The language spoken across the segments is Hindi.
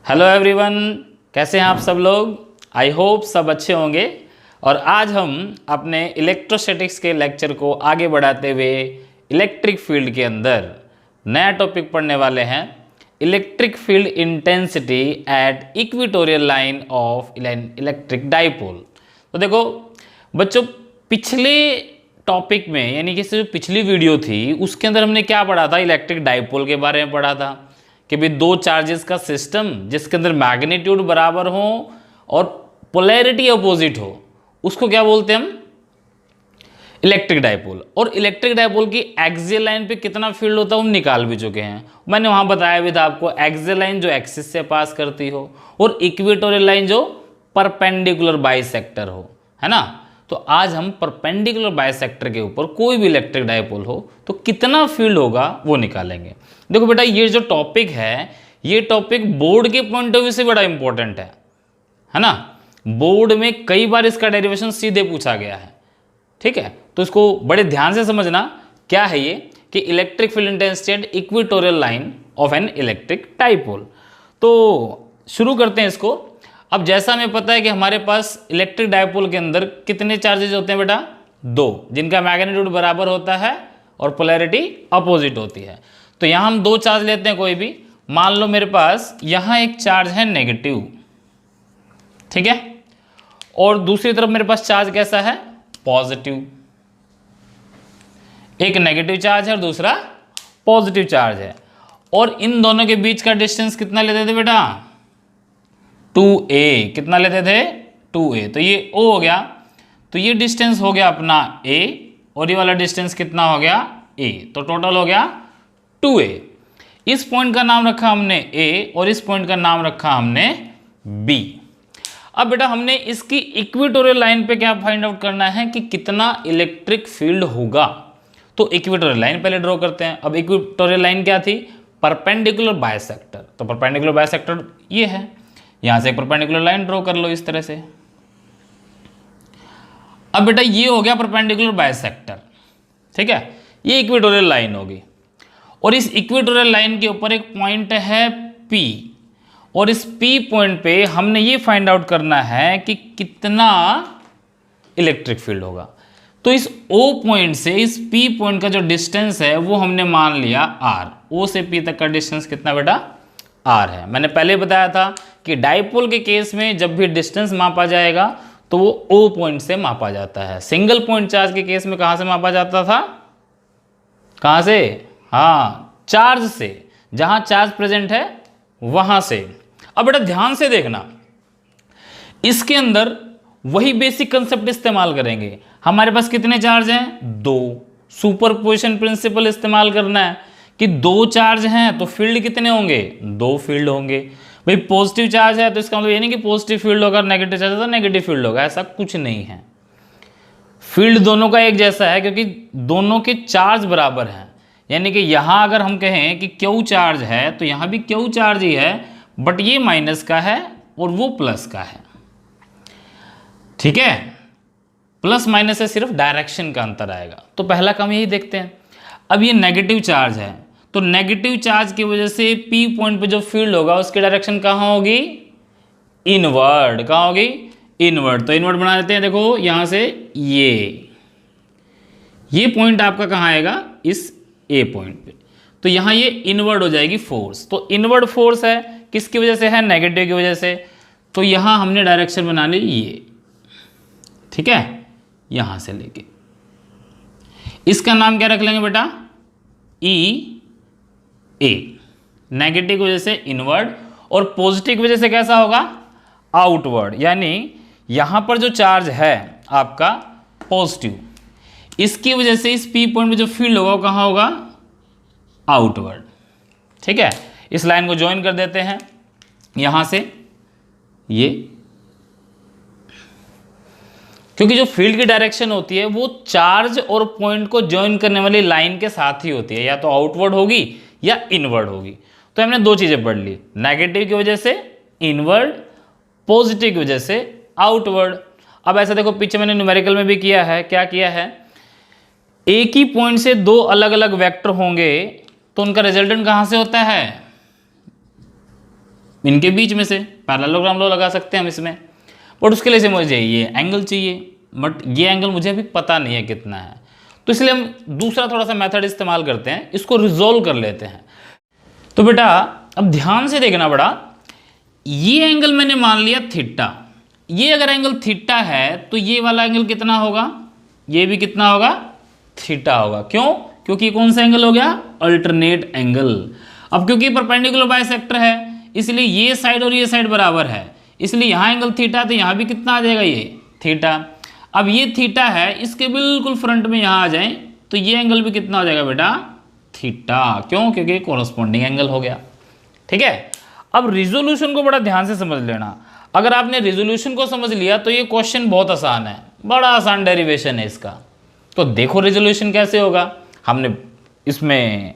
हेलो एवरीवन, कैसे हैं आप सब लोग। आई होप सब अच्छे होंगे। और आज हम अपने इलेक्ट्रोस्टैटिक्स के लेक्चर को आगे बढ़ाते हुए इलेक्ट्रिक फील्ड के अंदर नया टॉपिक पढ़ने वाले हैं, electric field intensity at equatorial line of electric dipole. तो देखो बच्चों, पिछले टॉपिक में यानी कि जो पिछली वीडियो थी उसके अंदर हमने क्या पढ़ा था, इलेक्ट्रिक डाइपोल के बारे में पढ़ा था कि भाई दो चार्जेस का सिस्टम जिसके अंदर मैग्नीट्यूड बराबर हो और पोलैरिटी अपोजिट हो, उसको क्या बोलते हैं हम, इलेक्ट्रिक डाइपोल। और इलेक्ट्रिक डाइपोल की एक्सियल लाइन पे कितना फील्ड होता है हम निकाल भी चुके हैं। मैंने वहां बताया भी था आपको, एक्सियल लाइन जो एक्सिस से पास करती हो और इक्वेटोरियल लाइन जो परपेंडिकुलर बाइसेक्टर हो, है ना। तो आज हम परपेंडिकुलर बाइसेक्टर के ऊपर कोई भी इलेक्ट्रिक डाइपोल हो तो कितना फील्ड होगा वो निकालेंगे। देखो बेटा, ये जो टॉपिक है ये टॉपिक बोर्ड के पॉइंट ऑफ व्यू से बड़ा इंपॉर्टेंट है ना। बोर्ड में कई बार इसका डेरिवेशन सीधे पूछा गया है, ठीक है। तो इसको बड़े ध्यान से समझना। क्या है ये कि electric field intensity at equatorial line of an electric dipole. तो शुरू करते हैं इसको। अब जैसा हमें पता है कि हमारे पास इलेक्ट्रिक डाइपोल के अंदर कितने चार्जेज होते हैं बेटा, दो, जिनका मैग्नीट्यूड बराबर होता है और पोलैरिटी अपोजिट होती है। तो यहाँ हम दो चार्ज लेते हैं कोई भी। मान लो मेरे पास यहाँ एक चार्ज है नेगेटिव, ठीक है, और दूसरी तरफ मेरे पास चार्ज कैसा है, पॉजिटिव। एक नेगेटिव चार्ज है और दूसरा पॉजिटिव चार्ज है, और इन दोनों के बीच का डिस्टेंस कितना लेते थे बेटा, 2a। कितना लेते थे, 2a। तो ये O हो गया, तो ये डिस्टेंस हो गया अपना a और ये वाला डिस्टेंस कितना हो गया, a। तो टोटल हो गया 2a। इस पॉइंट का नाम रखा हमने a और इस पॉइंट का नाम रखा हमने b। अब बेटा हमने इसकी इक्वेटोरियल लाइन पे क्या फाइंड आउट करना है कि कितना इलेक्ट्रिक फील्ड होगा। तो इक्वेटोरियल लाइन पहले ड्रॉ करते हैं। अब इक्वेटोरियल लाइन क्या थी, परपेंडिकुलर बाइसेक्टर। तो परपेंडिकुलर बाइसेक्टर ये है, यहां से एक परपेंडिकुलर लाइन ड्रॉ कर लो इस तरह से। अब बेटा ये हो गया परपेंडिकुलर बाइसेक्टर, ठीक है, ये इक्वेटोरियल लाइन होगी। और इस इक्वेटोरियल लाइन के ऊपर एक पॉइंट है P, और इस P पॉइंट पे हमने ये फाइंड आउट करना है कि कितना इलेक्ट्रिक फील्ड होगा। तो इस O पॉइंट से इस P पॉइंट का जो डिस्टेंस है वो हमने मान लिया R। O से P तक का डिस्टेंस कितना बेटा, R है। मैंने पहले बताया था कि डाइपोल के केस में जब भी डिस्टेंस मापा जाएगा तो वो O पॉइंट से मापा जाता है। सिंगल पॉइंट चार्ज के केस में कहां से मापा जाता था, कहां से, हाँ, चार्ज से, जहां चार्ज प्रेजेंट है वहां से। अब बेटा ध्यान से देखना, इसके अंदर वही बेसिक कंसेप्ट इस्तेमाल करेंगे। हमारे पास कितने चार्ज हैं, दो। सुपरपोजिशन प्रिंसिपल इस्तेमाल करना है कि दो चार्ज हैं तो फील्ड कितने होंगे, दो फील्ड होंगे। भाई पॉजिटिव चार्ज है तो इसका मतलब ये नहीं कि पॉजिटिव फील्ड होगा, नेगेटिव चार्ज है तो नेगेटिव फील्ड होगा, ऐसा कुछ नहीं है। फील्ड दोनों का एक जैसा है क्योंकि दोनों के चार्ज बराबर हैं। यानी कि यहां अगर हम कहें कि Q चार्ज है तो यहां भी Q चार्ज ही है, बट ये माइनस का है और वो प्लस का है, ठीक है। प्लस माइनस से सिर्फ डायरेक्शन का अंतर आएगा। तो पहला काम यही देखते हैं। अब ये नेगेटिव चार्ज है तो नेगेटिव चार्ज की वजह से P पॉइंट पे जो फील्ड होगा उसकी डायरेक्शन कहाँ होगी, इनवर्ड। कहाँ होगी, इनवर्ड। तो इनवर्ड बना देते हैं। देखो यहां से ये पॉइंट आपका कहाँ आएगा, इस A पॉइंट पे। तो यहां ये इनवर्ड हो जाएगी फोर्स। तो इनवर्ड फोर्स है किसकी वजह से है, नेगेटिव की वजह से। तो यहां हमने डायरेक्शन बना ली ये, ठीक है, यहां से लेके इसका नाम क्या रख लेंगे बेटा, E A। नेगेटिव की वजह से इनवर्ड और पॉजिटिव की वजह से कैसा होगा, आउटवर्ड। यानी यहां पर जो चार्ज है आपका पॉजिटिव, इसकी वजह से इस P पॉइंट में जो फील्ड होगा वो कहां होगा, आउटवर्ड, ठीक है। इस लाइन को ज्वाइन कर देते हैं यहां से ये, क्योंकि जो फील्ड की डायरेक्शन होती है वो चार्ज और पॉइंट को ज्वाइन करने वाली लाइन के साथ ही होती है, या तो आउटवर्ड होगी या इनवर्ड होगी। तो हमने दो चीजें पढ़ ली, नेगेटिव की वजह से इनवर्ड, पॉजिटिव की वजह से आउटवर्ड। अब ऐसा देखो पीछे मैंने न्यूमेरिकल में भी किया है, क्या किया है, एक ही पॉइंट से दो अलग अलग वेक्टर होंगे तो उनका रिजल्टेंट कहां से होता है, इनके बीच में से पैरेललोग्राम लॉ लगा सकते हैं हम इसमें, बट उसके लिए से मुझे ये एंगल चाहिए, बट ये एंगल मुझे अभी पता नहीं है कितना है, तो इसलिए हम दूसरा थोड़ा सा मेथड इस्तेमाल करते हैं, इसको रिजोल्व कर लेते हैं। तो बेटा अब ध्यान से देखना बड़ा, ये एंगल मैंने मान लिया थीटा, ये अगर एंगल थीटा है तो ये वाला एंगल कितना होगा, ये भी कितना होगा, थीटा होगा। क्यों? क्योंकि कौन सा एंगल हो गया, अल्टरनेट एंगल। अब क्योंकि परपेंडिकुलर बाइसेक्टर है इसलिए ये साइड और ये साइड बराबर है, इसलिए यहाँ एंगल थीटा तो यहाँ भी कितना आ जाएगा, ये थीटा। अब ये थीटा है, इसके बिल्कुल फ्रंट में यहाँ आ जाए तो ये एंगल भी कितना हो जाएगा बेटा, थीटा। क्यों? क्योंकि कोरस्पॉन्डिंग एंगल हो गया। ठीक है, अब रिजोल्यूशन को बड़ा ध्यान से समझ लेना। अगर आपने रिजोल्यूशन को समझ लिया तो ये क्वेश्चन बहुत आसान है, बड़ा आसान डेरिवेशन है इसका। तो देखो रिजोल्यूशन कैसे होगा, हमने इसमें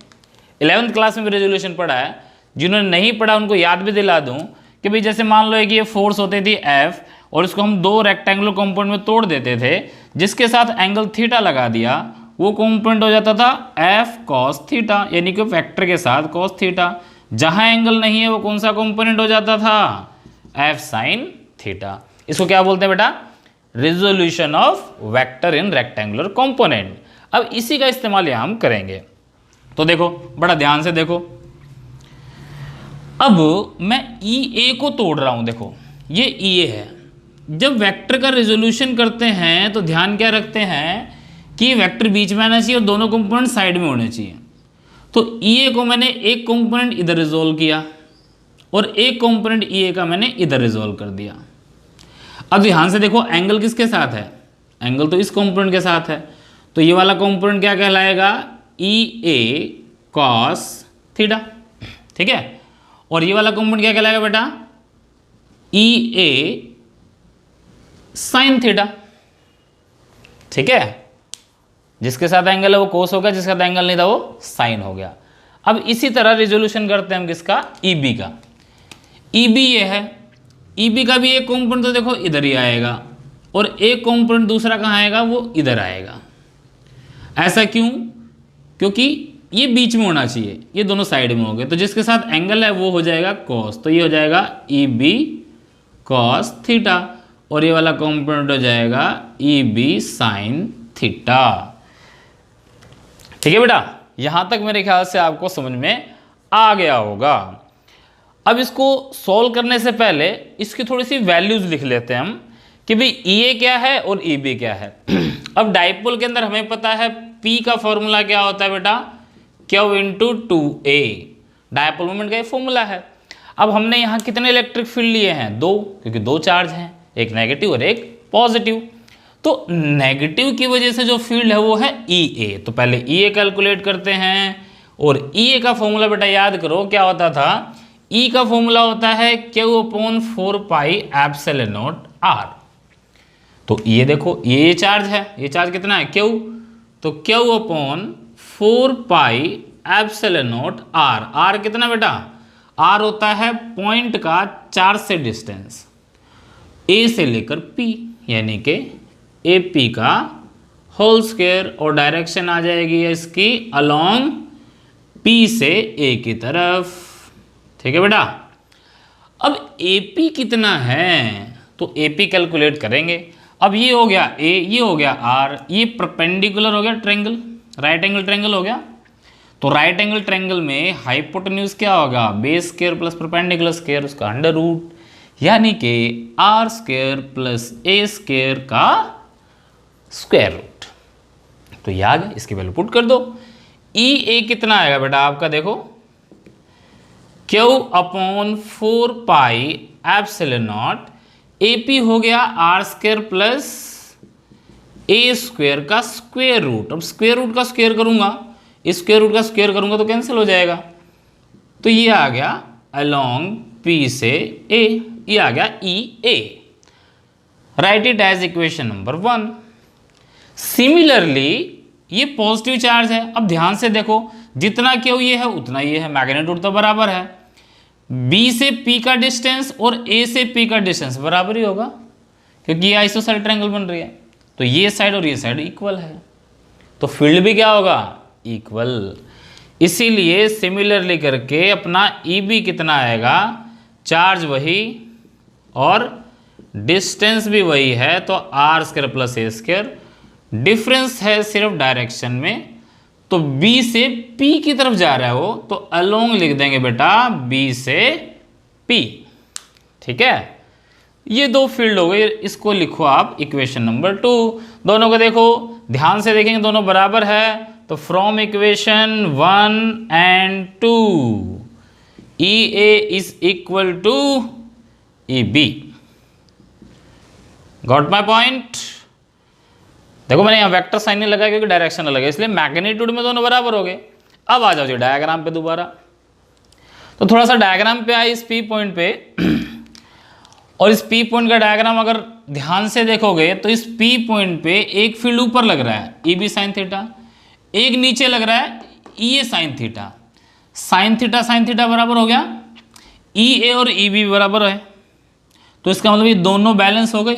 11th क्लास में भी रिजोल्यूशन पढ़ा है, जिन्होंने नहीं पढ़ा उनको याद भी दिला दूं कि भाई जैसे मान लो कि ये फोर्स होती थी F और इसको हम दो रेक्टेंगुलर कंपोनेंट में तोड़ देते थे, जिसके साथ एंगल थीटा लगा दिया, वो कंपोनेंट हो जाता था F cos थीटा, यानी कि वेक्टर के साथ cos थीटा। जहां एंगल नहीं है वो कौन सा कंपोनेंट हो जाता था, F sin थीटा। इसको क्या बोलते हैं बेटा, resolution of vector in rectangular component. अब इसी का इस्तेमाल यहां हम करेंगे। तो देखो बड़ा ध्यान से देखो, अब मैं EA को तोड़ रहा हूं, देखो ये EA है। जब वेक्टर का रिजोल्यूशन करते हैं तो ध्यान क्या रखते हैं कि वेक्टर बीच में आना चाहिए और दोनों कंपोनेंट साइड में होने चाहिए। तो EA को मैंने एक कंपोनेंट इधर रिजोल्व किया और एक कंपोनेंट EA का मैंने इधर रिजोल्व कर दिया। अब ध्यान से देखो एंगल किसके साथ है, एंगल तो इस कंपोनेंट के साथ है, तो ये वाला कंपोनेंट क्या कहलाएगा, EA cos थीटा। ठीक है, और ये वाला कंपोनेंट क्या कहलाएगा बेटा, EA sin थीटा। ठीक है, जिसके साथ एंगल है वो कोस हो गया, जिसके साथ एंगल नहीं था वो साइन हो गया। अब इसी तरह रिजोल्यूशन करते हैं हम किसका, EB का। EB ये है, EB का भी एक कंपोनेंट तो देखो इधर ही आएगा और एक कंपोनेंट दूसरा कहाँ आएगा, वो इधर आएगा। ऐसा क्यों? क्योंकि ये बीच में होना चाहिए, ये दोनों साइड में हो गए, तो जिसके साथ एंगल है वो हो जाएगा कॉस, तो ये हो जाएगा EB cos थीटा और ये वाला कंपोनेंट हो जाएगा EB sin थीटा। ठीक है बेटा, यहां तक मेरे ख्याल से आपको समझ में आ गया होगा। अब इसको सॉल्व करने से पहले इसकी थोड़ी सी वैल्यूज लिख लेते हैं हम कि भाई EA क्या है और EB क्या है। अब डाइपोल के अंदर हमें पता है P का फॉर्मूला क्या होता है बेटा, Q into 2A, dipole moment का ये फॉर्मूला है। अब हमने यहाँ कितने इलेक्ट्रिक फील्ड लिए हैं, दो, क्योंकि दो चार्ज हैं, एक नेगेटिव और एक पॉजिटिव। तो नेगेटिव की वजह से जो फील्ड है वो है EA, तो पहले EA कैलकुलेट करते हैं। और EA का फॉर्मूला बेटा याद करो क्या होता था, E का फॉर्मूला होता है Q upon 4 pi epsilon not R। तो ये देखो ये चार्ज है, ये चार्ज कितना है Q, तो Q upon 4 pi epsilon not R। R कितना बेटा, R होता है पॉइंट का चार्ज से डिस्टेंस A से लेकर P, यानी कि AP का होल स्क्वायर, और डायरेक्शन आ जाएगी इसकी अलोंग P से A की तरफ। ठीक है बेटा, अब AP कितना है तो AP कैलकुलेट करेंगे। अब ये हो गया A, ये हो गया R, ये परपेंडिकुलर हो गया ट्रायंगल, राइट एंगल ट्रायंगल हो गया। तो राइट एंगल ट्रायंगल में हाइपोटेन्यूज क्या होगा, base square plus perpendicular square, उसका अंडर रूट, यानी कि R square plus A square का स्क्वायर रूट। तो ये आ गया, इसकी वैल्यू पुट कर दो। EA कितना आएगा बेटा आपका, देखो Q upon 4 pi epsilon not, AP हो गया R square plus A square का स्क्वायर रूट। अब स्क्वायर रूट का स्क्वायर करूंगा, स्क्वायर रूट का स्क्वायर करूंगा तो कैंसिल हो जाएगा, तो ये आ गया अलोंग P से A, ये आ गया EA। Write it as equation number 1। Similarly ये पॉजिटिव चार्ज है। अब ध्यान से देखो, जितना Q ये है उतना ये है, मैग्नीट्यूड तो बराबर है। B से P का डिस्टेंस और A से P का डिस्टेंस बराबर ही होगा, क्योंकि ये आइसोसेलेस ट्रायंगल बन रही है, तो ये साइड और ये साइड इक्वल है, तो फील्ड भी क्या होगा, इक्वल। इसीलिए सिमिलरली करके अपना EB कितना आएगा, चार्ज वही और डिस्टेंस भी वही है, तो R square plus A square. Difference है सिर्फ डायरेक्शन में, तो बी से पी की तरफ जा रहा है वो, तो अलोंग लिख देंगे बेटा बी से पी। ठीक है, ये दो फील्ड हो गए, इसको लिखो आप इक्वेशन नंबर 2। दोनों को देखो, ध्यान से देखेंगे दोनों बराबर है, तो from equation 1 and 2 E A is equal to E B. Got my point? देखो मैंने यहाँ वेक्टर साइन नहीं लगाया क्योंकि डायरेक्शन अलग है, इसलिए मैग्नीट्यूड में दोनों बराबर हो गए। अब आ जाओ जी डायग्राम पे दोबारा। तो थोड़ा सा डायग्राम पे आए इस पी पॉइंट पे, और इस पी पॉइंट का डायग्राम अगर ध्यान से देखोगे तो इस पी पॉइंट पे एक फील्ड ऊपर लग रहा है ई बी साइन थीटा, एक नीचे लग रहा है ई A sine theta. Sine theta बराबर हो गया, ई ए और ई बी बराबर है, तो इसका मतलब ये दोनों बैलेंस हो गए।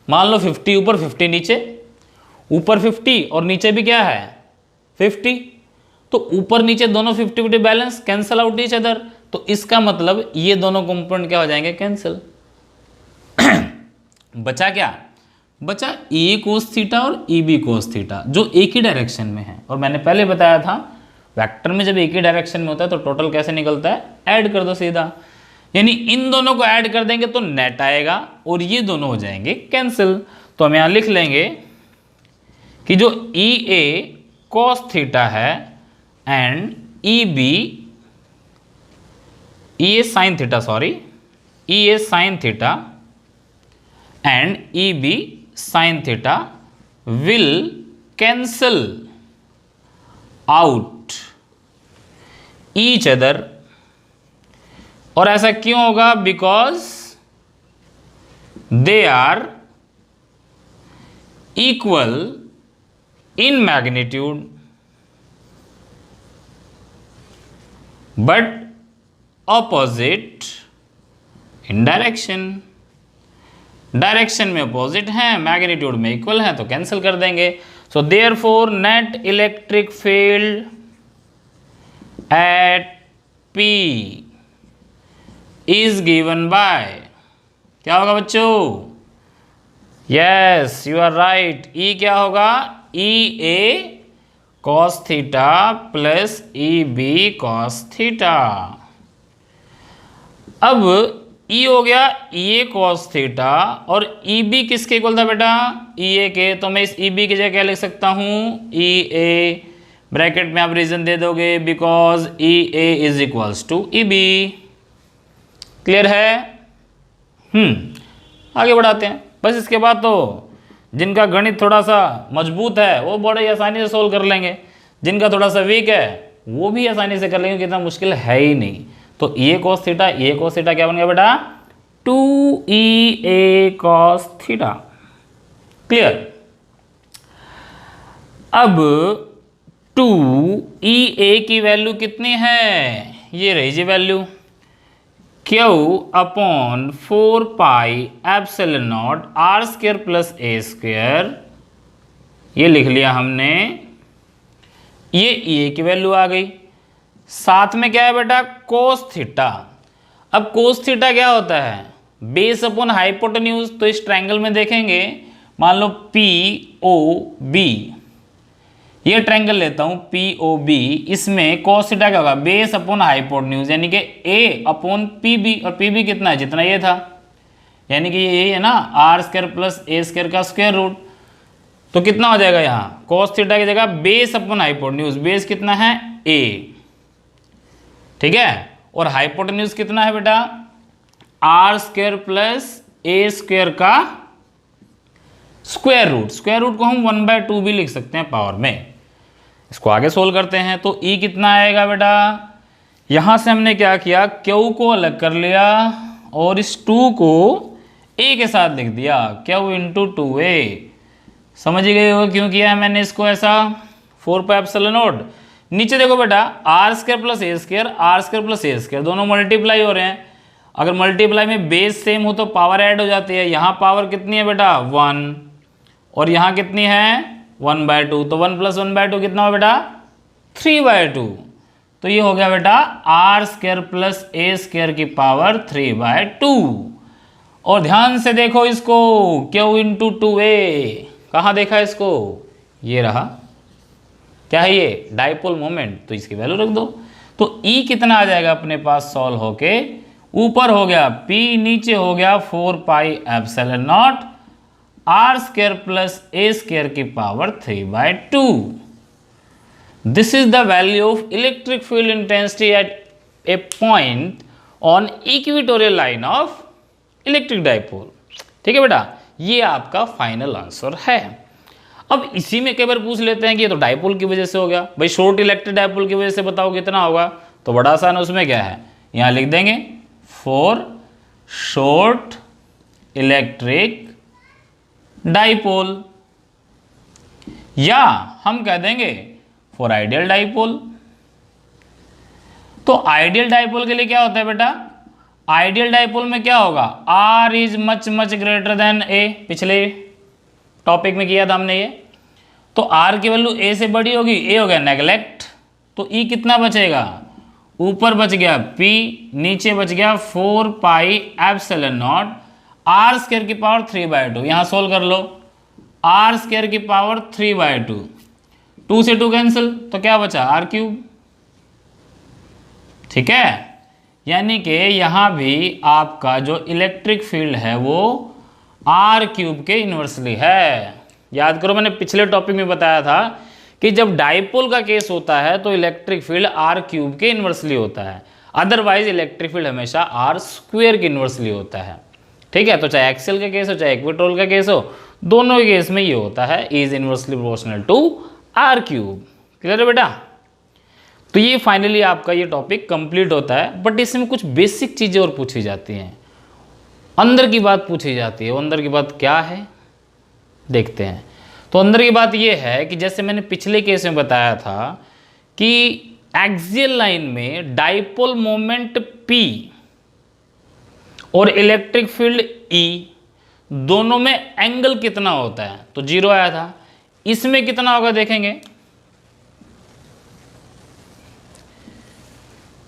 मान लो 50 ऊपर 50 नीचे, ऊपर 50 और नीचे भी क्या है 50, तो ऊपर नीचे दोनों 50-50 balance, cancel out each other, तो इसका मतलब ये दोनों कंपोनेंट क्या हो जाएंगे कैंसिल। बचा क्या? बचा ए कोस थीटा और ई बी कोस थीटा, जो एक ही डायरेक्शन में है। और मैंने पहले बताया था वेक्टर में जब एक ही डायरेक्शन में होता है तो टोटल कैसे निकलता है, ऐड कर दो सीधा, यानी इन दोनों को ऐड कर देंगे तो नेट आएगा और ये दोनों हो जाएंगे कैंसिल। तो हम यहां लिख लेंगे कि जो ई ए कॉस थीटा है and E B E A sine theta, sorry E A sine theta and E B sine theta will cancel out each other. और ऐसा क्यों होगा? Because they are equal in magnitude but opposite in direction. Direction में अपोजिट है, मैग्नीट्यूड में इक्वल है, तो कैंसिल कर देंगे। So therefore net electric field at P is given by, क्या होगा बच्चों? Yes you are right, E क्या होगा? E A cos theta plus E B cos theta. अब ई हो गया ई ए कॉस थीटा और ई बी किसके इक्वल था बेटा? ई ए के, तो मैं इस ई बी की जगह क्या लिख सकता हूं? ई ए, ब्रैकेट में आप रीजन दे दोगे because E A is equals to E B. Clear है? आगे बढ़ाते हैं। बस इसके बाद तो जिनका गणित थोड़ा सा मजबूत है वो बड़े आसानी से सोल्व कर लेंगे, जिनका थोड़ा सा वीक है वो भी आसानी से कर लेंगे, कितना मुश्किल है ही नहीं। तो ए कॉस थीटा क्या बन गया बेटा? 2EA cos theta. क्लियर? अब 2EA की वैल्यू कितनी है? ये रही जी value, Q upon 4 pi epsilon naught R square plus A square, ये लिख लिया हमने। ये E की वैल्यू आ गई। साथ में क्या है बेटा? Cos theta. अब कोस थीटा क्या होता है? Base upon hypotenuse. तो इस ट्रायंगल में देखेंगे, मान लो POB, ये ट्रायंगल लेता हूं POB, इसमें कोस थीटा क्या होगा? बेस अपॉन हाइपोटेन्यूज, यानी कि A अपॉन PB, और PB कितना है? जितना ये था, यानी कि ये है ना R square plus A square का स्क्वायर रूट। तो कितना हो जाएगा यहाँ? कोस थीटा की जगह बेस अपॉन हाइपोटेन्यूज, बेस कितना है? A, ठीक है, और हाइपोटेन्यूज कितना है बेटा? R square plus A square का स्क्वायर रूट। स्क्वायर रूट को हम 1/2 भी लिख सकते हैं पावर में। इसको आगे सोल्व करते हैं। तो E कितना आएगा बेटा? यहां से हमने क्या किया? Q को अलग कर लिया और इस 2 को A के साथ लिख दिया, Q इंटू 2A। समझ गए हो क्यों किया है मैंने इसको ऐसा? 4 पाई एप्सिलॉन नॉट। नीचे देखो बेटा, R square plus A square, R square plus A square, दोनों मल्टीप्लाई हो रहे हैं। अगर मल्टीप्लाई में बेस सेम हो तो पावर ऐड हो जाती है। यहाँ पावर कितनी है बेटा? 1, और यहाँ कितनी है? 1/2। तो 1 + 1/2 कितना हो बेटा? 3/2। तो ये हो गया बेटा R square plus A square की पावर 3/2। और ध्यान से देखो इसको, क्यू इंटू 2a, कहाँ देखा इसको, ये रहा, क्या है ये, डाइपोल मोमेंट, तो इसकी वैल्यू रख दो। तो E कितना आ जाएगा अपने पास सॉल्व होके, ऊपर हो गया P, नीचे हो गया 4πε0 R square plus A square की power 3/2। This is the value of electric field intensity at a point on equatorial line of electric dipole. ठीक है बेटा, ये आपका फाइनल आंसर है। अब इसी में कई बार पूछ लेते हैं कि ये तो डाइपोल की वजह से हो गया, भाई शॉर्ट इलेक्ट्रिक डाइपोल की वजह से बताओ कितना होगा, तो बड़ा आसान है, उसमें क्या है, यहाँ लिख देंगे फॉर शॉर्ट इलेक्ट्रिक डाइपोल, या हम कह देंगे फॉर आइडियल डाइपोल। तो आइडियल डाइपोल के लिए क्या होता है बेटा, आइडियल डाइपोल में क्या होगा, R is much much greater than A, पिछले टॉपिक में किया था हमने ये। तो आर की वैल्यू ए से बड़ी होगी, ए हो गया नेगलेक्ट, तो ई कितना बचेगा, ऊपर बच गया पी, नीचे बच गया 4πε0 आर स्क्वायर की पावर 3/2। यहां सोल्व कर लो, आर स्क्वायर की पावर 3/2, 2 से 2 कैंसिल, तो क्या बचा आर क्यूब। ठीक है, यानी कि यहां भी आपका जो इलेक्ट्रिक फील्ड है वो आर क्यूब के इन्वर्सली है। याद करो, मैंने पिछले टॉपिक में बताया था कि जब डाइपोल का केस होता है तो इलेक्ट्रिक फील्ड आर क्यूब के इन्वर्सली होता है, अदरवाइज इलेक्ट्रिक फील्ड हमेशा आर स्क्वायर के इन्वर्सली होता है। ठीक है, तो चाहे एक्सियल का केस हो चाहे इक्वेटोरियल का केस हो, दोनों के केस में ये होता है, is inversely proportional to R cube. Clear है बेटा, तो ये फाइनली आपका ये टॉपिक कंप्लीट होता है। बट इसमें कुछ बेसिक चीजें और पूछी जाती हैं, अंदर की बात पूछी जाती है। वो अंदर की बात क्या है देखते हैं। तो अंदर की बात ये है कि जैसे मैंने पिछले केस में बताया था कि एक्सियल लाइन में डाइपोल मोमेंट P और इलेक्ट्रिक फील्ड E दोनों में एंगल कितना होता है, तो 0 आया था। इसमें कितना होगा देखेंगे,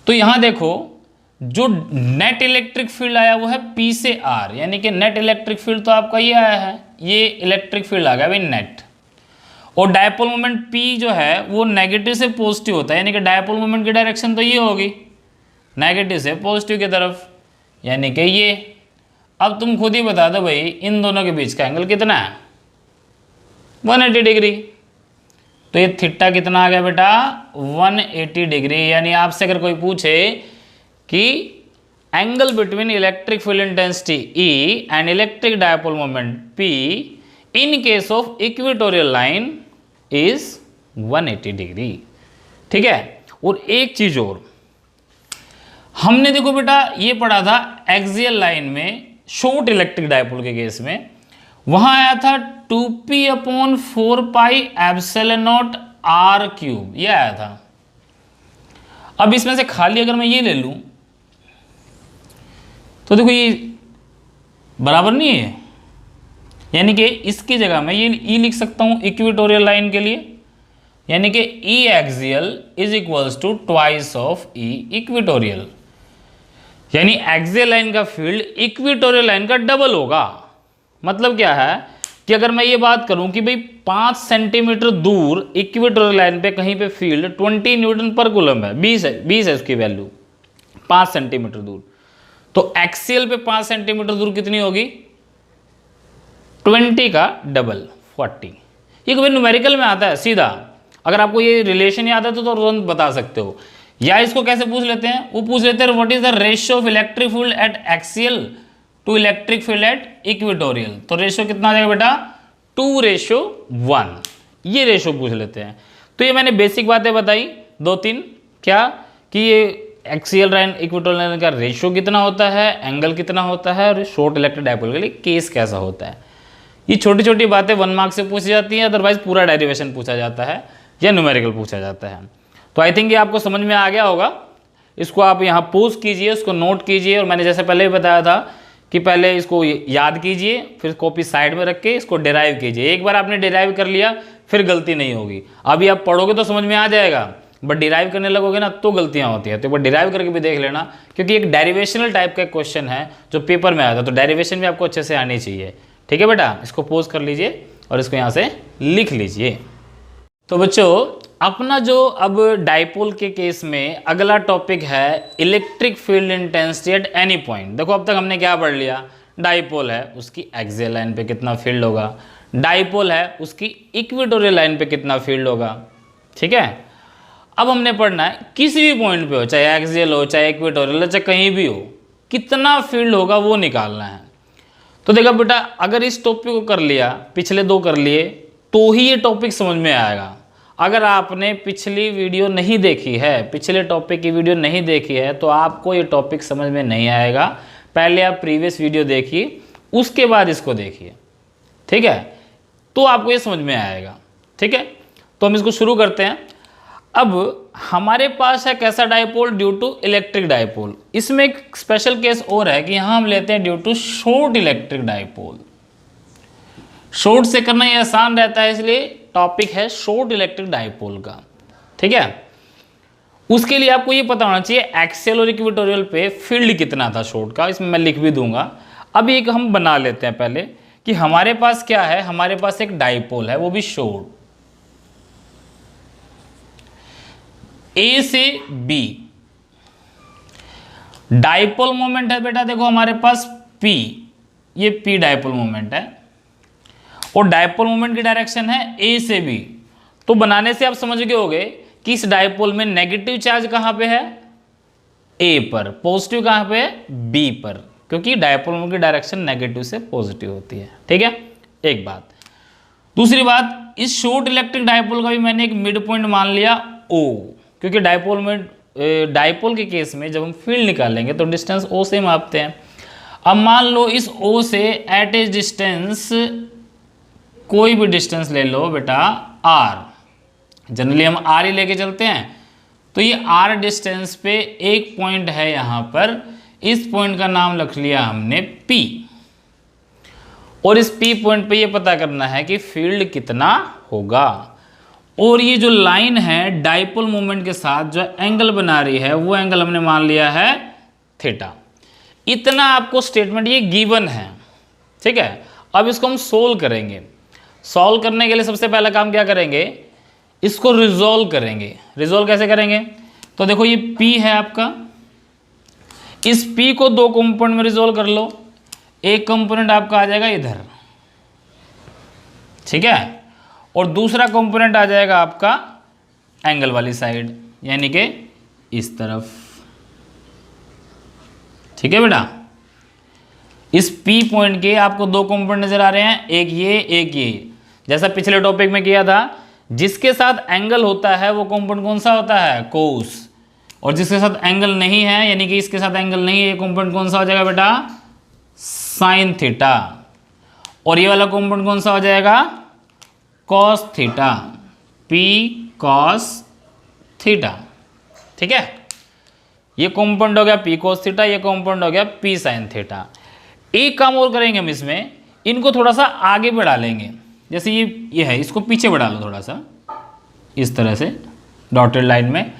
तो यहां देखो जो नेट इलेक्ट्रिक फील्ड आया वो है P से R, यानी कि नेट इलेक्ट्रिक फील्ड तो आपका ये आया है, ये इलेक्ट्रिक फील्ड आ गया भाई नेट। और डायपोल मोमेंट P जो है वो नेगेटिव से पॉजिटिव होता है, यानी कि डायपोल मोमेंट की डायरेक्शन तो ये होगी नेगेटिव से पॉजिटिव की तरफ, यानी कि ये। अब तुम खुद ही बता दो भाई इन दोनों के बीच का एंगल कितना है, 180 डिग्री। तो ये थीटा कितना आ गया बेटा, 180 डिग्री। यानी आपसे अगर कोई पूछे कि angle between electric field intensity E and electric dipole moment P in case of equatorial line is 180 degree. ठीक है, और एक चीज और हमने देखो बेटा ये पढ़ा था एक्सियल लाइन में शॉर्ट इलेक्ट्रिक डायपोल के केस में, वहां आया था 2p/4πε0 आर क्यूब, ये आया था। अब इसमें से खाली अगर मैं ये ले लूं तो देखो ये बराबर नहीं है, यानी कि इसकी जगह मैं ये E लिख सकता हूं इक्वेटोरियल लाइन के लिए, यानी कि E axial is equals to twice of E equatorial, यानी एक्सियल लाइन का फील्ड इक्वेटोरियल लाइन का डबल होगा। मतलब क्या है कि अगर मैं ये बात करूं कि भाई 5 सेंटीमीटर दूर इक्वेटोरियल लाइन पे कहीं पे फील्ड 20 न्यूटन पर कूलम है, 20 है उसकी वैल्यू 5 सेंटीमीटर दूर, तो एक्सियल पे 5 सेंटीमीटर दूर कितनी होगी, 20 का डबल 40। ये कभी न्यूमेरिकल में आता है सीधा, अगर आपको ये रिलेशन याद है तो तुरंत बता सकते हो। या इसको कैसे पूछ लेते हैं, वो पूछ लेते हैं what is the ratio of electric field at axial to electric field at equatorial. तो रेशियो कितना आ जाएगा बेटा, 2:1, ये रेशियो पूछ लेते हैं। तो ये मैंने बेसिक बातें बताई 2-3, क्या कि ये एक्सियल लाइन इक्वेटोरियल लाइन का रेशियो कितना होता है, एंगल कितना होता है, और शॉर्ट इलेक्ट्रिक डायपोल के लिए केस कैसा होता है। ये छोटी छोटी बातें 1 मार्क से पूछी जाती हैं, अदरवाइज पूरा डेरिवेशन पूछा जाता है या न्यूमेरिकल पूछा जाता है। तो आई थिंक ये आपको समझ में आ गया होगा। इसको आप यहाँ पोज कीजिए, उसको नोट कीजिए, और मैंने जैसे पहले भी बताया था कि पहले इसको याद कीजिए, फिर कॉपी साइड में रख के इसको डिराइव कीजिए। एक बार आपने डिराइव कर लिया फिर गलती नहीं होगी। अभी आप पढ़ोगे तो समझ में आ जाएगा, बट डिराइव करने लगोगे ना तो गलतियां होती है। तो एक बार डिराइव करके भी देख लेना, क्योंकि एक डेरिवेशनल टाइप का क्वेश्चन है जो पेपर में आया था, तो डेरिवेशन भी आपको अच्छे से आनी चाहिए। ठीक है बेटा, इसको पोज कर लीजिए और इसको यहाँ से लिख लीजिए। तो बच्चों अपना जो अब डाइपोल के केस में अगला टॉपिक है electric field intensity at any point. देखो अब तक हमने क्या पढ़ लिया, डाइपोल है उसकी एक्सियल लाइन पे कितना फील्ड होगा, डाइपोल है उसकी इक्वेटोरियल लाइन पे कितना फील्ड होगा। ठीक है, अब हमने पढ़ना है किसी भी पॉइंट पे हो, चाहे एक्सियल हो चाहे इक्वेटोरियल हो चाहे कहीं भी हो, कितना फील्ड होगा वो निकालना है। तो देखा बेटा, अगर इस टॉपिक को कर लिया, पिछले दो कर लिए, तो ही ये टॉपिक समझ में आएगा। अगर आपने पिछली वीडियो नहीं देखी है, पिछले टॉपिक की वीडियो नहीं देखी है, तो आपको ये टॉपिक समझ में नहीं आएगा। पहले आप प्रीवियस वीडियो देखिए, उसके बाद इसको देखिए। ठीक है, तो आपको ये समझ में आएगा। ठीक है, तो हम इसको शुरू करते हैं। अब हमारे पास है कैसा dipole, due to electric dipole. इसमें एक स्पेशल केस और है कि यहाँ हम लेते हैं due to short electric dipole. Short से करना ये आसान रहता है, इसलिए टॉपिक है शॉर्ट इलेक्ट्रिक डाइपोल का। ठीक है, उसके लिए आपको ये पता होना चाहिए एक्सियल और इक्वेटोरियल पे फील्ड कितना था शॉर्ट का, इसमें मैं लिख भी दूंगा। अब एक हम बना लेते हैं पहले कि हमारे पास क्या है, हमारे पास एक डाइपोल है, वो भी शॉर्ट, ए से बी। डाइपोल मोमेंट है बेटा, देखो हमारे पास P, ये P डाइपोल मोमेंट है, और डाइपोल मोमेंट की डायरेक्शन है A से B। तो बनाने से आप समझ गए होगे कि इस डाइपोल में नेगेटिव चार्ज कहां पे है, A पर, पॉजिटिव कहां पे है, B पर, क्योंकि डाइपोल मोमेंट की डायरेक्शन नेगेटिव से पॉजिटिव होती है। ठीक है, एक बात। दूसरी बात, इस शॉर्ट इलेक्ट्रिक डाइपोल का भी मैंने एक मिड पॉइंट मान लिया O, क्योंकि डाइपोल के केस में जब हम फील्ड निकालेंगे तो डिस्टेंस O से मापते हैं। अब मान लो इस O से एट ए डिस्टेंस, कोई भी डिस्टेंस ले लो बेटा R, जनरली हम R ही लेके चलते हैं। तो ये R डिस्टेंस पे एक पॉइंट है यहाँ पर, इस पॉइंट का नाम रख लिया हमने P, और इस P पॉइंट पे ये पता करना है कि फील्ड कितना होगा। और ये जो लाइन है डाइपोल मोमेंट के साथ जो एंगल बना रही है, वो एंगल हमने मान लिया है थीटा। इतना आपको स्टेटमेंट ये गिवन है। ठीक है, अब इसको हम सोल्व करेंगे। सॉल्व करने के लिए सबसे पहला काम क्या करेंगे, इसको रिजोल्व करेंगे। रिजोल्व कैसे करेंगे, तो देखो ये P है आपका, इस P को दो कंपोनेंट में रिजोल्व कर लो। एक कंपोनेंट आपका आ जाएगा इधर, ठीक है, और दूसरा कंपोनेंट आ जाएगा आपका एंगल वाली साइड, यानी कि इस तरफ। ठीक है बेटा, इस P पॉइंट के आपको दो कंपोनेंट नजर आ रहे हैं, एक ये एक ये। जैसा पिछले टॉपिक में किया था, जिसके साथ एंगल होता है वो कंपोनेंट कौन सा होता है, कोस, और जिसके साथ एंगल नहीं है, यानी कि इसके साथ एंगल नहीं है, ये कंपोनेंट कौन सा हो जाएगा बेटा, साइन थीटा। और ये वाला कंपोनेंट कौन सा हो जाएगा, cos theta, P cos theta. ठीक है, ये कंपोनेंट हो गया P कॉस थीटा, ये कंपोनेंट हो गया P साइन थीटा। एक काम और करेंगे हम इसमें, इनको थोड़ा सा आगे बढ़ा लेंगे। जैसे ये है, इसको पीछे बढ़ा लो थोड़ा सा, इस तरह से डॉटेड लाइन में।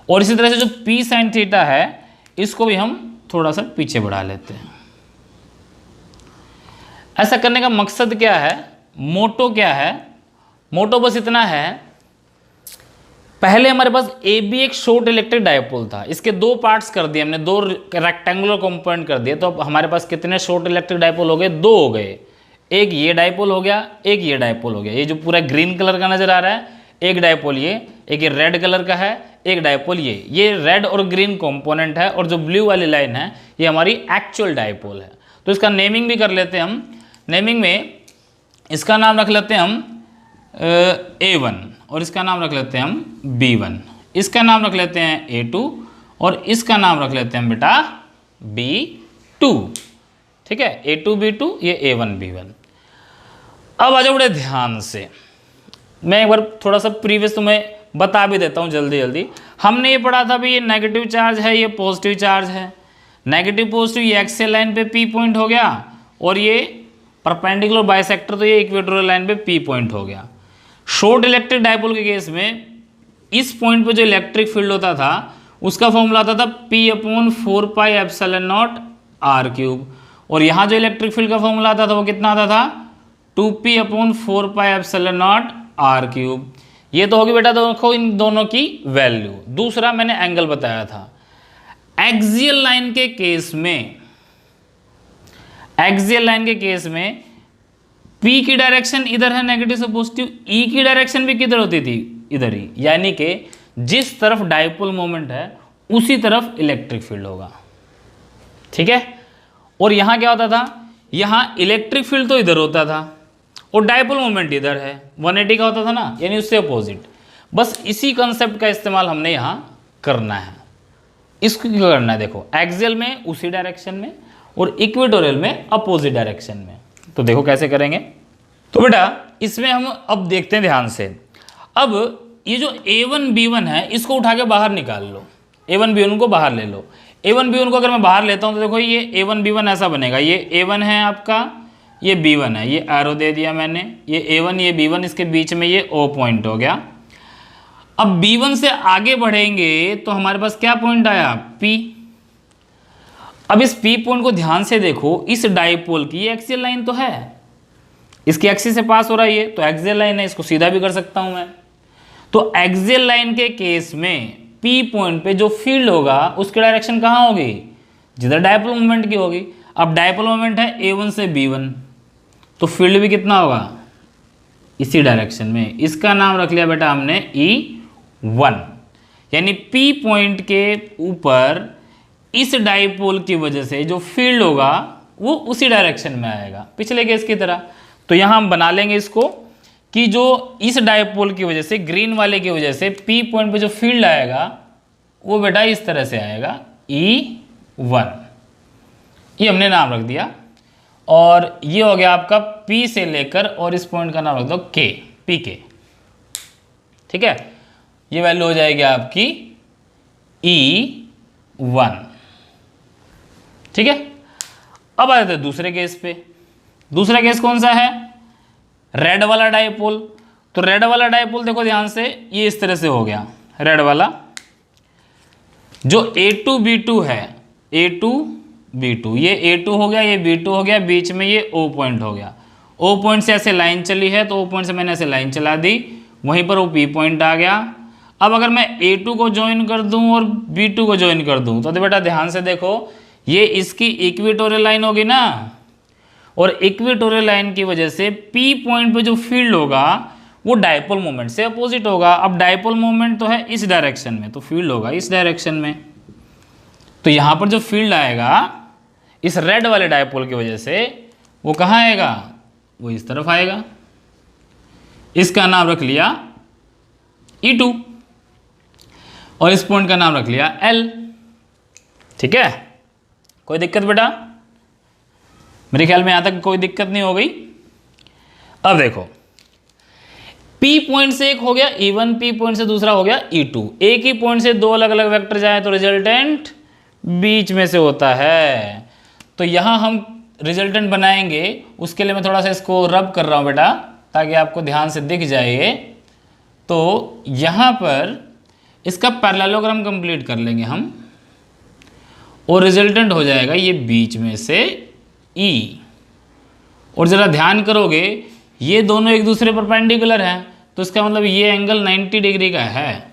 और इसी तरह से जो P साइन थीटा है, इसको भी हम थोड़ा सा पीछे बढ़ा लेते हैं। ऐसा करने का मकसद क्या है, मोटो क्या है, मोटो बस इतना है, पहले हमारे पास ए बी एक शॉर्ट इलेक्ट्रिक डाइपोल था, इसके दो पार्ट्स कर दिए हमने, दो रेक्टेंगुलर कंपोनेंट कर दिए। तो अब हमारे पास कितने शॉर्ट इलेक्ट्रिक डाइपोल हो गए, दो हो गए। एक ये डाइपोल हो गया, एक ये डाइपोल हो गया। ये जो पूरा ग्रीन कलर का नजर आ रहा है, एक डाइपोल ये, एक ये रेड कलर का है, एक डाइपोल ये रेड और ग्रीन कंपोनेंट है, और जो ब्लू वाली लाइन है ये हमारी एक्चुअल डाइपोल है। तो इसका नेमिंग भी कर लेते हैं हम। नेमिंग में इसका नाम रख लेते हैं हम A1, और इसका नाम रख लेते हैं हम B1, इसका नाम रख लेते हैं A2, और इसका नाम रख लेते हैं हम बेटा B2। ठीक है, A2 B2, ये A1 B1। अब आ जाओ बड़े ध्यान से, मैं एक बार थोड़ा सा प्रीवियस तुम्हें बता भी देता हूँ जल्दी जल्दी। हमने ये पढ़ा था भी ये नेगेटिव चार्ज है, ये पॉजिटिव चार्ज है। नेगेटिव पॉजिटिव ये एक्सियल लाइन पे P पॉइंट हो गया, और ये परपेंडिकुलर बाइसेक्टर, तो ये इक्वेटोरियल लाइन पे P पॉइंट हो गया। शॉर्ट इलेक्ट्रिक डाइपोल के केस में इस पॉइंट पे जो इलेक्ट्रिक फील्ड होता था उसका फॉर्मूला आता था P/4πε0r³, और यहाँ जो इलेक्ट्रिक फील्ड का फॉर्मूला आता था वो कितना आता था 2P/4πε0r³। ये तो होगी बेटा देखो इन दोनों की वैल्यू। दूसरा मैंने एंगल बताया था, एक्सियल लाइन के केस में P की डायरेक्शन इधर है नेगेटिव से पॉजिटिव, E की डायरेक्शन भी किधर होती थी, इधर ही, यानी कि जिस तरफ डाइपोल मोमेंट है उसी तरफ इलेक्ट्रिक फील्ड होगा। ठीक है, और यहाँ क्या होता था, यहाँ इलेक्ट्रिक फील्ड तो इधर होता था और डाइपोल मोमेंट इधर है, 180 का होता था ना, यानी उससे अपोजिट। बस इसी कंसेप्ट का इस्तेमाल हमने यहाँ करना है। इसको क्या करना है, देखो एक्सियल में उसी डायरेक्शन में और इक्वेटोरियल में अपोजिट डायरेक्शन में। तो देखो कैसे करेंगे। तो बेटा इसमें हम अब देखते हैं ध्यान से। अब ये जो A1 B1 है इसको उठा के बाहर निकाल लो, A1 B1 को बाहर ले लो। A1 B1 को अगर मैं बाहर लेता हूँ तो देखो ये A1 B1 ऐसा बनेगा, ये A1 है आपका, ये B1 है, ये एरो दे दिया मैंने, ये A1 ये B1, इसके बीच में ये O पॉइंट हो गया। अब B1 से आगे बढ़ेंगे तो हमारे पास क्या पॉइंट आया, P। अब इस P पॉइंट को ध्यान से देखो, इस डाइपोल की ये एक्सियल लाइन तो है, इसकी एक्सिस से पास हो रहा है ये, तो एक्सियल लाइन है, इसको सीधा भी कर सकता हूं मैं। तो एक्सियल लाइन के केस में P पॉइंट पे जो फील्ड होगा उसकी डायरेक्शन कहाँ होगी, जिधर डाइपोल मोमेंट की होगी। अब डाइपोल मोमेंट है A1 से B1, तो फील्ड भी कितना होगा, इसी डायरेक्शन में। इसका नाम रख लिया बेटा हमने E1, यानी P पॉइंट के ऊपर इस डाइपोल की वजह से जो फील्ड होगा वो उसी डायरेक्शन में आएगा, पिछले केस की तरह। तो यहाँ हम बना लेंगे इसको कि जो इस डाइपोल की वजह से, ग्रीन वाले की वजह से P पॉइंट पे जो फील्ड आएगा वो बेटा इस तरह से आएगा E1, ये हमने नाम रख दिया। और ये हो गया आपका P से लेकर, और इस पॉइंट का नाम रख दो K, PK। ठीक है, ये वैल्यू हो जाएगी आपकी E1। ठीक है, अब आ जाते हैं दूसरे केस पे। दूसरा केस कौन सा है, रेड वाला डाइपोल। तो रेड वाला डाइपोल देखो ध्यान से, ये इस तरह से हो गया रेड वाला। जो A2 B2 है, A2 B2, ये A2 हो गया, ये B2 हो गया, बीच में ये O पॉइंट हो गया। O पॉइंट से ऐसे लाइन चली है तो O पॉइंट से मैंने ऐसे लाइन चला दी, वहीं पर वो P पॉइंट आ गया। अब अगर मैं A2 को ज्वाइन कर दूं और B2 को ज्वाइन कर दूं तो बेटा ध्यान से देखो, ये इसकी इक्वेटोरियल लाइन होगी ना, और इक्वेटोरियल लाइन की वजह से P पॉइंट पे जो फील्ड होगा वो डाइपोल मोमेंट से अपोजिट होगा। अब डाइपोल मोमेंट तो है इस डायरेक्शन में, तो फील्ड होगा इस डायरेक्शन में। तो यहाँ पर जो फील्ड आएगा इस रेड वाले डाइपोल की वजह से वो कहाँ आएगा, वो इस तरफ आएगा। इसका नाम रख लिया E2 और इस पॉइंट का नाम रख लिया L। ठीक है, कोई दिक्कत बेटा, मेरे ख्याल में यहां तक कोई दिक्कत नहीं हो गई। अब देखो P पॉइंट से एक हो गया E1, P पॉइंट से दूसरा हो गया E2। एक ही पॉइंट से दो अलग अलग वेक्टर जाए तो रिजल्टेंट बीच में से होता है। तो यहां हम रिजल्टेंट बनाएंगे, उसके लिए मैं थोड़ा सा इसको रब कर रहा हूं बेटा ताकि आपको ध्यान से दिख जाए। तो यहां पर इसका पैरेललोग्राम कंप्लीट कर लेंगे हम, और रिजल्टेंट हो जाएगा ये बीच में से E। और ज़रा ध्यान करोगे ये दोनों एक दूसरे पर परपेंडिकुलर हैं, तो इसका मतलब ये एंगल 90 डिग्री का है।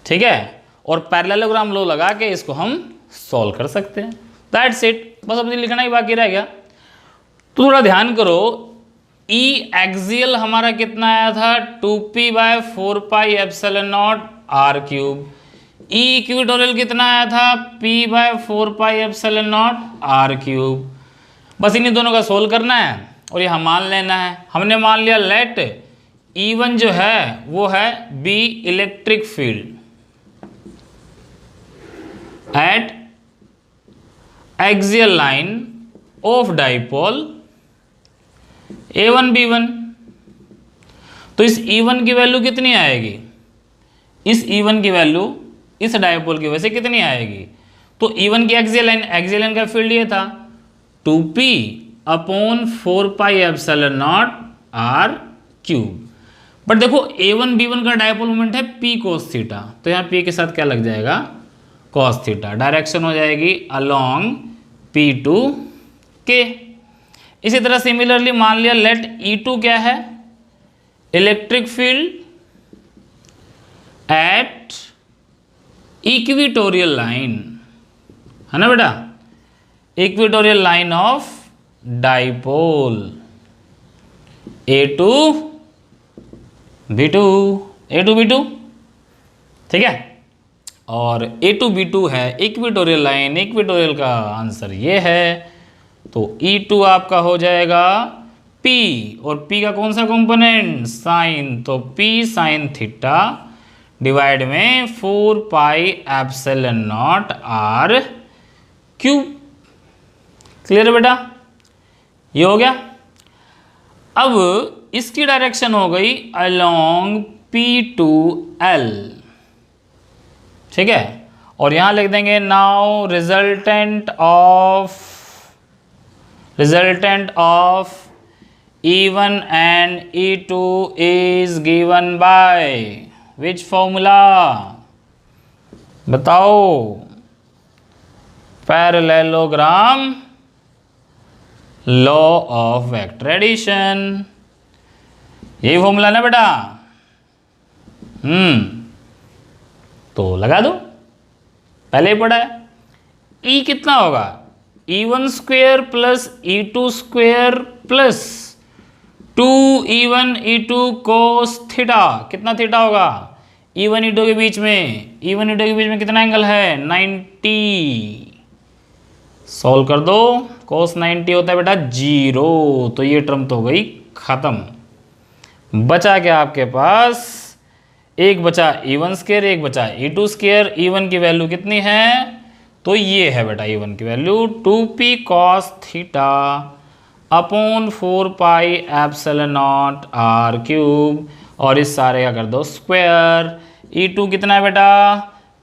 ठीक है, और पैरेललोग्राम लो लगा के इसको हम सॉल्व कर सकते हैं। दैट्स इट, बस अब लिखना ही बाकी रह गया। तो थोड़ा ध्यान करो, E एक्सियल हमारा कितना आया था 2P/4πε0r³। E इक्वेटोरियल कितना आया था P/4πε0r³। बस इन्हीं दोनों का सोल्व करना है और यह मान लेना है। हमने मान लिया लेट E1 जो है वो है B electric field at axial line of dipole A1 B1। तो इस E1 की वैल्यू कितनी आएगी, इस E1 की वैल्यू इस डाइपोल की वजह से कितनी आएगी। तो E1 की एक्सियल लाइन का फील्ड ये था 2P/4πε0r³। बट देखो A1 B1 का डायपोल मोमेंट है P cos थीटा, तो यहाँ P के साथ क्या लग जाएगा cos थीटा, डायरेक्शन हो जाएगी अलोंग P2 K। इसी तरह सिमिलरली मान लिया लेट E2 क्या है, electric field eight equatorial line, है ना बेटा, equatorial line of dipole A2 B2, A2 B2, ठीक है, और A2 B2 है इक्विटोरियल लाइन, इक्विटोरियल का आंसर ये है, तो E2 आपका हो जाएगा P, और P का कौन सा कंपोनेंट साइन, तो P साइन थीटा डिवाइड में 4 pi epsilon not R cube. Clear है बेटा, ये हो गया। अब इसकी डायरेक्शन हो गई अलोंग P2L, ठीक है, और यहां लिख देंगे now resultant of E1 and E2 is given by which formula, बताओ, parallelogram law of vector addition, यही फॉर्मूला ना बेटा। तो लगा दो, पहले ही पढ़ा है। E कितना होगा, E1 square plus E2 square plus 2E1 E2 cos theta, कितना थीटा होगा E1 E2 के बीच में, E1 E2 के बीच में कितना एंगल है 90, सॉल्व कर दो, कोस 90 होता है बेटा 0, तो ये टर्म तो हो गई खत्म। बचा क्या आपके पास, एक बचा E1 स्क्वायर, एक बचा E2 स्क्वायर। E1 की वैल्यू कितनी है, तो ये है बेटा E1 की value 2p cos theta upon 4 pi epsilon not R cube, और इस सारे का कर दो स्क्वायर। E2 कितना है बेटा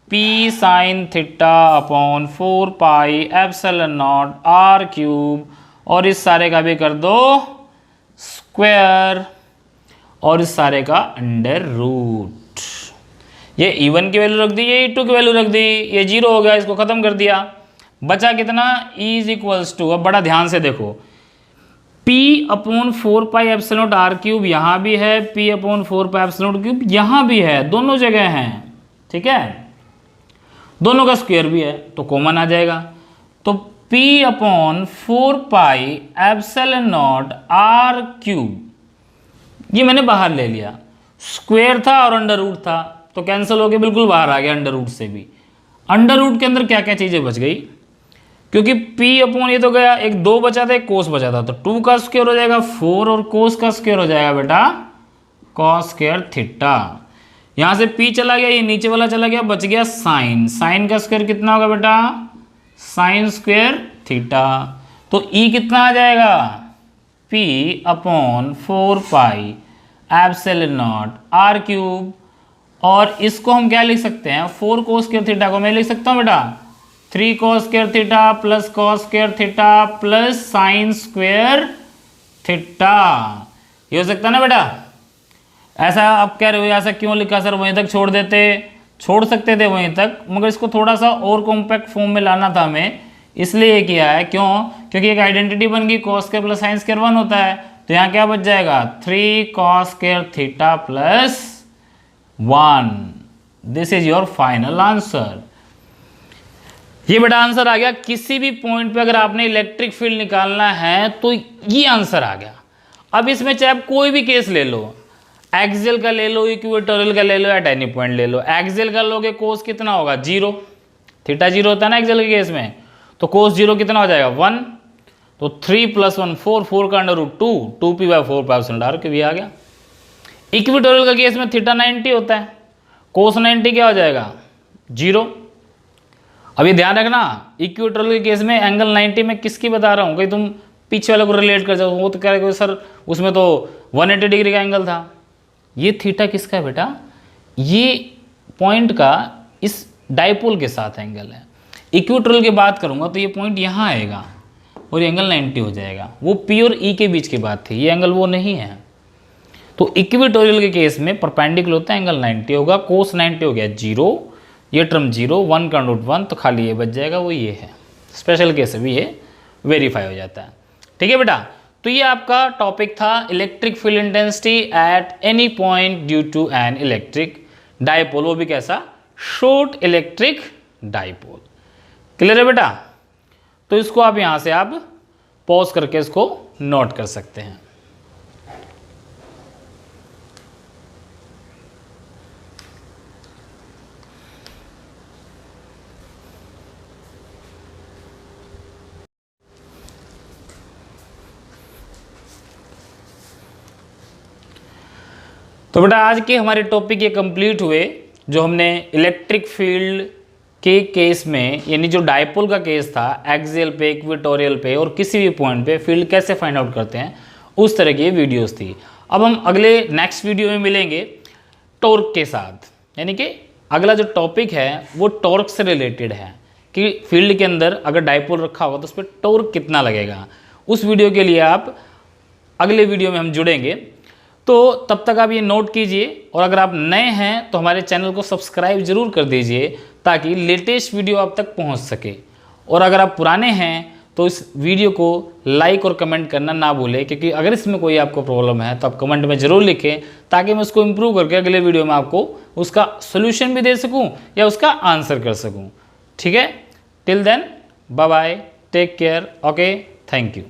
P sine theta upon 4 pi epsilon not R cube, और इस सारे का भी कर दो स्क्वायर, और इस सारे का अंडर रूट। ये E1 की वैल्यू रख दी, ये E2 की वैल्यू रख दी, ये 0 हो गया, इसको खत्म कर दिया। बचा कितना E इज इक्वल्स टू, अब बड़ा ध्यान से देखो, P upon 4 pi epsilon not R cube यहाँ भी है, P upon 4 pi epsilon not cube यहाँ भी है, दोनों जगह हैं, ठीक है, दोनों का स्क्वायर भी है, तो कॉमन आ जाएगा। तो P upon 4 pi epsilon not R cube, ये मैंने बाहर ले लिया, स्क्वायर था और अंडर रूट था, तो कैंसिल होके बिल्कुल बाहर आ गया अंडर रूट से भी। अंडर रूट के अंदर क्या क्या चीजें बच गई, क्योंकि P अपॉन ये तो गया, एक 2 बचा था, एक कोस बचा था, तो 2 का स्क्वायर हो जाएगा 4 और कोस का स्क्वायर हो जाएगा बेटा कॉस स्क्वायर थीटा। यहां से P चला गया, ये नीचे वाला चला गया, बच गया साइन, साइन का स्क्वायर कितना होगा बेटा साइन स्क्वायर थीटा, तो E कितना आ जाएगा P upon 4 pi epsilon not R cube, और इसको हम क्या लिख सकते हैं, 4 कोस स्क्वायर थीटा को मैं लिख सकता हूँ बेटा 3 cos square theta plus cos square theta plus sine square theta, ये हो सकता है ना बेटा। ऐसा आप कह रहे हो ऐसा क्यों लिखा सर, वहीं तक छोड़ सकते थे वहीं तक, मगर इसको थोड़ा सा और कॉम्पैक्ट फॉर्म में लाना था हमें, इसलिए किया है। क्यों, क्योंकि एक आइडेंटिटी बन गई, cos square plus sine square 1 होता है, तो यहाँ क्या बच जाएगा 3 cos square theta plus 1, this is your final answer. ये बेटा आंसर आ गया। किसी भी पॉइंट पे अगर आपने इलेक्ट्रिक फील्ड निकालना है तो ये आंसर आ गया। अब इसमें चाहे आप कोई भी केस ले लो, एक्सियल का ले लो, इक्वेटोरियल का ले लो, या एनी पॉइंट ले लो। एक्सियल का लोगे कोस कितना होगा 0, थीटा 0 होता है ना एक्सियल के केस में, तो कोस 0 कितना हो जाएगा 1, तो 3 + 1 4, 4 का अंडर रूट 2, 2p/4 पाई R के भी आ गया। इक्वेटोरियल का केस में थीटा 90 होता है, कोस 90 क्या हो जाएगा 0। अब ये ध्यान रखना, इक्वेटोरियल के केस में एंगल 90 में किसकी बता रहा हूँ, कहीं तुम पीछे वाले को रिलेट कर जाओ, वो तो कह रहे सर उसमें तो 180 डिग्री का एंगल था। ये थीटा किसका है बेटा, ये पॉइंट का इस डाइपोल के साथ एंगल है। इक्वेटोरियल की बात करूंगा तो ये पॉइंट यहाँ आएगा और ये एंगल 90 हो जाएगा। वो P और E के बीच की बात थी, ये एंगल वो नहीं है। तो इक्वेटोरियल के केस में परपेंडिकुलर होता है एंगल 90 होगा, कोस 90 हो गया 0, ये टर्म 0, 1 का रूट 1, तो खाली ये बच जाएगा, वो ये है। स्पेशल केस भी ये वेरीफाई हो जाता है। ठीक है बेटा, तो ये आपका टॉपिक था electric field intensity at any point due to an electric dipole, वो भी कैसा, शॉर्ट इलेक्ट्रिक डायपोल। क्लियर है बेटा? तो इसको आप यहां से आप पॉज करके इसको नोट कर सकते हैं। तो बेटा आज के हमारे टॉपिक ये कंप्लीट हुए, जो हमने इलेक्ट्रिक फील्ड के केस में, यानी जो डायपोल का केस था, एक्सियल पे, इक्वेटोरियल पे और किसी भी पॉइंट पे फील्ड कैसे फाइंड आउट करते हैं, उस तरह की वीडियोस थी। अब हम अगले नेक्स्ट वीडियो में मिलेंगे टॉर्क के साथ, यानी कि अगला जो टॉपिक है वो टॉर्क से रिलेटेड है कि फील्ड के अंदर अगर डायपोल रखा होगा तो उस पर टॉर्क कितना लगेगा। उस वीडियो के लिए आप अगले वीडियो में हम जुड़ेंगे। तो तब तक आप ये नोट कीजिए, और अगर आप नए हैं तो हमारे चैनल को सब्सक्राइब जरूर कर दीजिए ताकि लेटेस्ट वीडियो आप तक पहुंच सके। और अगर आप पुराने हैं तो इस वीडियो को लाइक और कमेंट करना ना भूलें, क्योंकि अगर इसमें कोई आपको प्रॉब्लम है तो आप कमेंट में ज़रूर लिखें ताकि मैं उसको इम्प्रूव करके अगले वीडियो में आपको उसका सोल्यूशन भी दे सकूँ या उसका आंसर कर सकूँ। ठीक है, till then bye bye, take care, okay, thank you.